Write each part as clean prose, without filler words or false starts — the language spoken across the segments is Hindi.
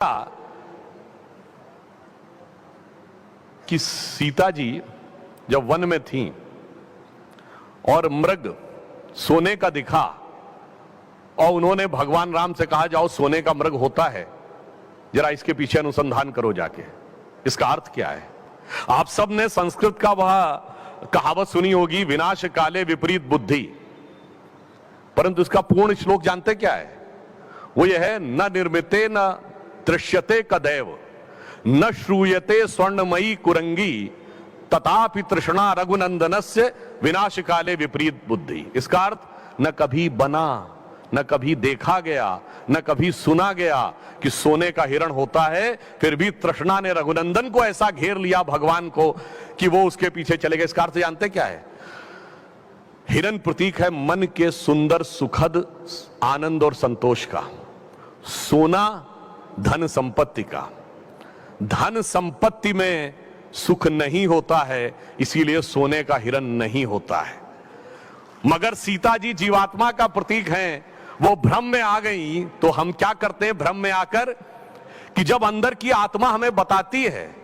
कि सीता जी जब वन में थीं और मृग सोने का दिखा और उन्होंने भगवान राम से कहा जाओ सोने का मृग होता है, जरा इसके पीछे अनुसंधान करो जाके, इसका अर्थ क्या है। आप सब ने संस्कृत का वह कहावत सुनी होगी, विनाश काले विपरीत बुद्धि, परंतु इसका पूर्ण श्लोक जानते क्या है? वो ये है, न निर्मिते न दृश्यते कदैव न श्रूयते स्वर्णमयी कुरंगी तथापि तृष्णा रघुनंदनस्य विनाश काले विपरीत बुद्धि। इसका अर्थ न कभी बना, न कभी देखा गया, न कभी सुना गया कि सोने का हिरण होता है, फिर भी तृष्णा ने रघुनंदन को ऐसा घेर लिया भगवान को कि वो उसके पीछे चले गए। इसका अर्थ जानते क्या है? हिरण प्रतीक है मन के सुंदर सुखद आनंद और संतोष का, सोना धन संपत्ति का। धन संपत्ति में सुख नहीं होता है, इसीलिए सोने का हिरण नहीं होता है। मगर सीता जी जीवात्मा का प्रतीक हैं, वो भ्रम में आ गई तो हम क्या करते हैं भ्रम में आकर, कि जब अंदर की आत्मा हमें बताती है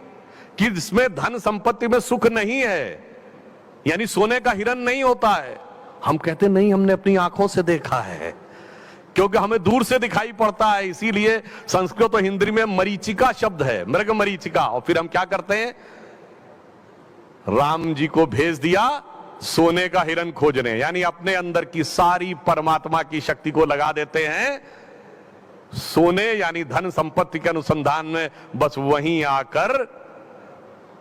कि इसमें धन संपत्ति में सुख नहीं है, यानी सोने का हिरण नहीं होता है, हम कहते नहीं हमने अपनी आंखों से देखा है, क्योंकि हमें दूर से दिखाई पड़ता है। इसीलिए संस्कृत और हिंदी में मरीचिका शब्द है, मृग मरीचिका। और फिर हम क्या करते हैं, राम जी को भेज दिया सोने का हिरण खोजने, यानी अपने अंदर की सारी परमात्मा की शक्ति को लगा देते हैं सोने यानी धन संपत्ति के अनुसंधान में। बस वहीं आकर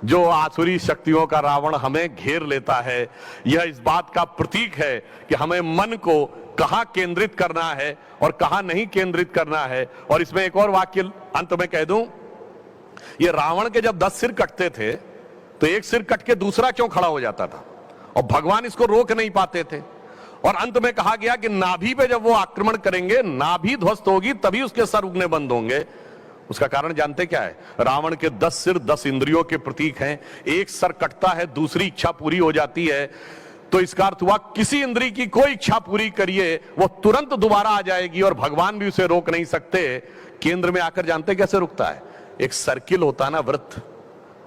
जो आसुरी शक्तियों का रावण हमें घेर लेता है, यह इस बात का प्रतीक है कि हमें मन को कहां केंद्रित करना है और कहां नहीं केंद्रित करना है। और इसमें एक और वाक्य अंत में कह दूं, ये रावण के जब 10 सिर कटते थे तो एक सिर कट के दूसरा क्यों खड़ा हो जाता था, और भगवान इसको रोक नहीं पाते थे। और अंत में कहा गया कि नाभि पे जब वो आक्रमण करेंगे, नाभि ध्वस्त होगी तभी उसके सर उगने बंद होंगे। उसका कारण जानते क्या है? रावण के 10 सिर 10 इंद्रियों के प्रतीक हैं। एक सर कटता है, दूसरी इच्छा पूरी हो जाती है, तो इसका अर्थ हुआ किसी इंद्री की कोई इच्छा पूरी करिए वो तुरंत दोबारा आ जाएगी और भगवान भी उसे रोक नहीं सकते। केंद्र में आकर जानते कैसे रुकता है? एक सर्किल होता है ना, वृत्त,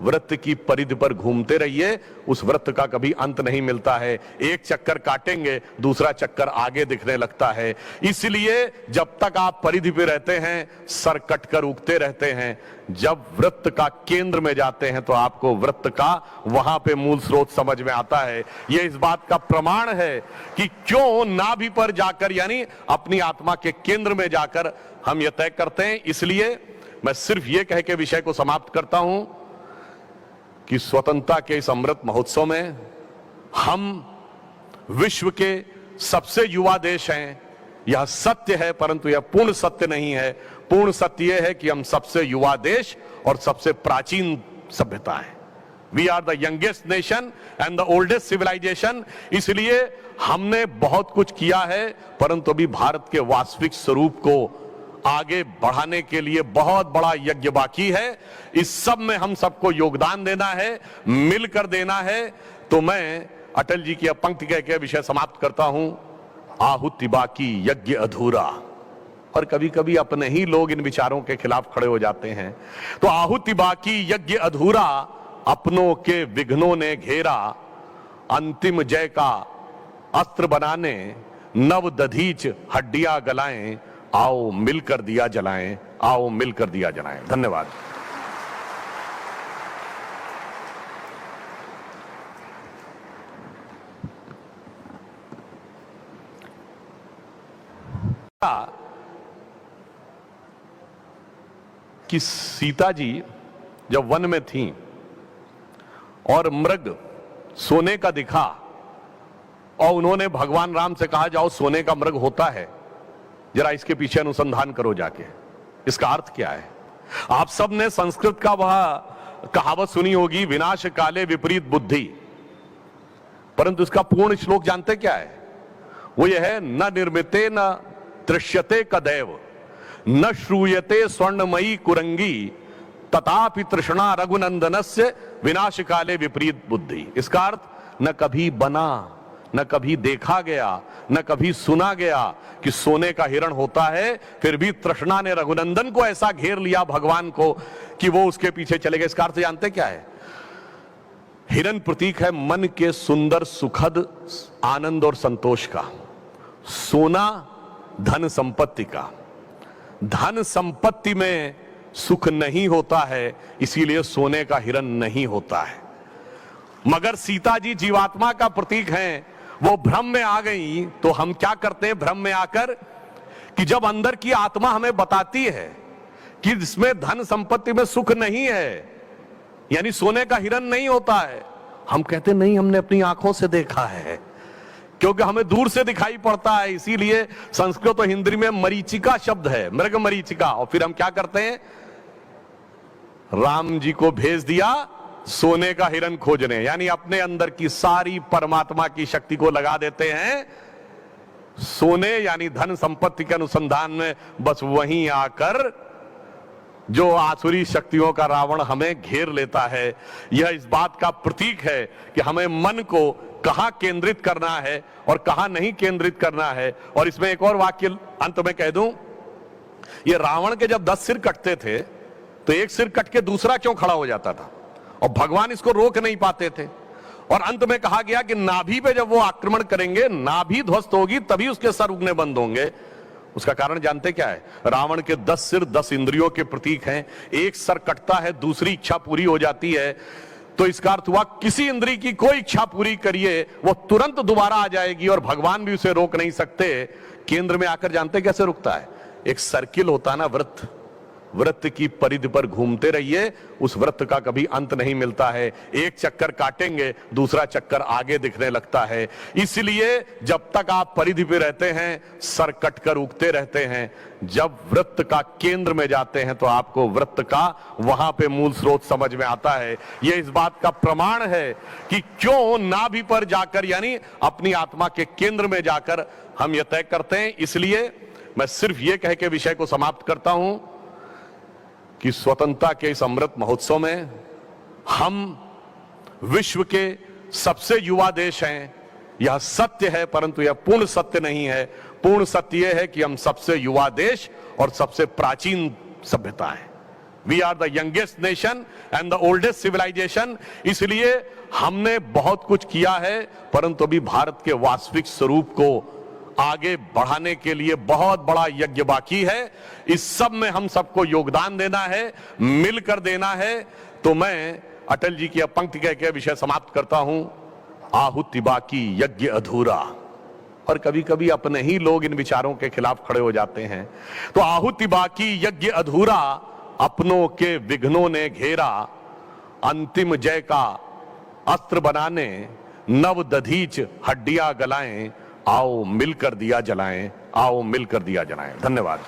वृत्त की परिधि पर घूमते रहिए, उस वृत्त का कभी अंत नहीं मिलता है। एक चक्कर काटेंगे दूसरा चक्कर आगे दिखने लगता है। इसलिए जब तक आप परिधि पे रहते हैं सर कटकर उगते रहते हैं, जब वृत्त का केंद्र में जाते हैं तो आपको वृत्त का वहां पे मूल स्रोत समझ में आता है। यह इस बात का प्रमाण है कि क्यों नाभि पर जाकर यानी अपनी आत्मा के केंद्र में जाकर हम यह तय करते हैं। इसलिए मैं सिर्फ यह कह के विषय को समाप्त करता हूं कि स्वतंत्रता के इस अमृत महोत्सव में हम विश्व के सबसे युवा देश हैं, यह सत्य है, परंतु यह पूर्ण सत्य नहीं है। पूर्ण सत्य यह है कि हम सबसे युवा देश और सबसे प्राचीन सभ्यता है। We are the youngest nation and the oldest civilisation. इसलिए हमने बहुत कुछ किया है, परंतु अभी भारत के वास्तविक स्वरूप को आगे बढ़ाने के लिए बहुत बड़ा यज्ञ बाकी है। इस सब में हम सबको योगदान देना है, मिलकर देना है। तो मैं अटल जी की पंक्ति कह के विषय समाप्त करता हूं, आहुति बाकी यज्ञ अधूरा। और कभी कभी अपने ही लोग इन विचारों के खिलाफ खड़े हो जाते हैं। तो आहुति बाकी यज्ञ अधूरा, अपनों के विघ्नों ने घेरा, अंतिम जय का अस्त्र बनाने नव दधीच हड्डियां गलाएं, आओ मिलकर दिया जलाएं, आओ मिलकर दिया जलाएं। धन्यवाद। कि सीता जी जब वन में थीं और मृग सोने का दिखा और उन्होंने भगवान राम से कहा जाओ सोने का मृग होता है, जरा इसके पीछे अनुसंधान करो जाके, इसका अर्थ क्या है। आप सब ने संस्कृत का वह कहावत सुनी होगी, विनाश काले विपरीत बुद्धि, परंतु इसका पूर्ण श्लोक जानते क्या है? वो ये है, न निर्मिते न दृश्यते कदैव न श्रूयते स्वर्णमयी कुरंगी तथापि तृष्णा रघुनंदनस्य विनाश काले विपरीत बुद्धि। इसका अर्थ न कभी बना, न कभी देखा गया, न कभी सुना गया कि सोने का हिरण होता है। फिर भी तृष्णा ने रघुनंदन को ऐसा घेर लिया, भगवान को, कि वो उसके पीछे चले गए। इसका अर्थ जानते क्या है? हिरण प्रतीक है मन के सुंदर, सुखद आनंद और संतोष का। सोना धन संपत्ति का। धन संपत्ति में सुख नहीं होता है, इसीलिए सोने का हिरण नहीं होता है। मगर सीता जी जीवात्मा का प्रतीक हैं, वो भ्रम में आ गई। तो हम क्या करते हैं भ्रम में आकर, कि जब अंदर की आत्मा हमें बताती है कि इसमें धन संपत्ति में सुख नहीं है, यानी सोने का हिरण नहीं होता है, हम कहते नहीं, हमने अपनी आंखों से देखा है, क्योंकि हमें दूर से दिखाई पड़ता है। इसीलिए संस्कृत और हिंदी में मरीचिका शब्द है, मृग मरीचिका। और फिर हम क्या करते हैं, राम जी को भेज दिया सोने का हिरण खोजने, यानी अपने अंदर की सारी परमात्मा की शक्ति को लगा देते हैं सोने यानी धन संपत्ति के अनुसंधान में। बस वहीं आकर जो आसुरी शक्तियों का रावण हमें घेर लेता है। यह इस बात का प्रतीक है कि हमें मन को कहां केंद्रित करना है और कहां नहीं केंद्रित करना है। और इसमें एक और वाक्य अंत में कह दूं, ये रावण के जब 10 सिर कटते थे तो एक सिर कट के दूसरा क्यों खड़ा हो जाता था, और भगवान इसको रोक नहीं पाते थे। और अंत में कहा गया कि नाभि पे जब वो आक्रमण करेंगे, नाभि ध्वस्त होगी, तभी उसके सर उगने बंद होंगे। उसका कारण जानते क्या है? रावण के 10 सिर 10 इंद्रियों के प्रतीक हैं। एक सर कटता है, दूसरी इच्छा पूरी हो जाती है। तो इसका अर्थ हुआ किसी इंद्री की कोई इच्छा पूरी करिए, वो तुरंत दोबारा आ जाएगी और भगवान भी उसे रोक नहीं सकते। केंद्र में आकर जानते कैसे रुकता है? एक सर्किल होता है ना, वृत्त, वृत्त की परिधि पर घूमते रहिए, उस वृत्त का कभी अंत नहीं मिलता है। एक चक्कर काटेंगे, दूसरा चक्कर आगे दिखने लगता है। इसलिए जब तक आप परिधि पे रहते हैं, सर कट कर उगते रहते हैं। जब वृत्त का केंद्र में जाते हैं तो आपको वृत्त का वहां पे मूल स्रोत समझ में आता है। यह इस बात का प्रमाण है कि क्यों नाभि पर जाकर, यानी अपनी आत्मा के केंद्र में जाकर हम यह तय करते हैं। इसलिए मैं सिर्फ यह कह के विषय को समाप्त करता हूं कि स्वतंत्रता के इस अमृत महोत्सव में हम विश्व के सबसे युवा देश हैं। यह सत्य है, परंतु यह पूर्ण सत्य नहीं है। पूर्ण सत्य यह है कि हम सबसे युवा देश और सबसे प्राचीन सभ्यता है। We are the youngest nation and the oldest civilisation. इसलिए हमने बहुत कुछ किया है, परंतु अभी भारत के वास्तविक स्वरूप को आगे बढ़ाने के लिए बहुत बड़ा यज्ञ बाकी है। इस सब में हम सबको योगदान देना है, मिलकर देना है। तो मैं अटल जी की पंक्ति कह के विषय समाप्त करता हूं, आहुति बाकी यज्ञ अधूरा। और कभी कभी अपने ही लोग इन विचारों के खिलाफ खड़े हो जाते हैं। तो आहुति बाकी यज्ञ अधूरा, अपनों के विघ्नों ने घेरा, अंतिम जय का अस्त्र बनाने, नव दधीच हड्डियां गलाएं, आओ मिलकर दिया जलाएं, आओ मिलकर दिया जलाएं। धन्यवाद।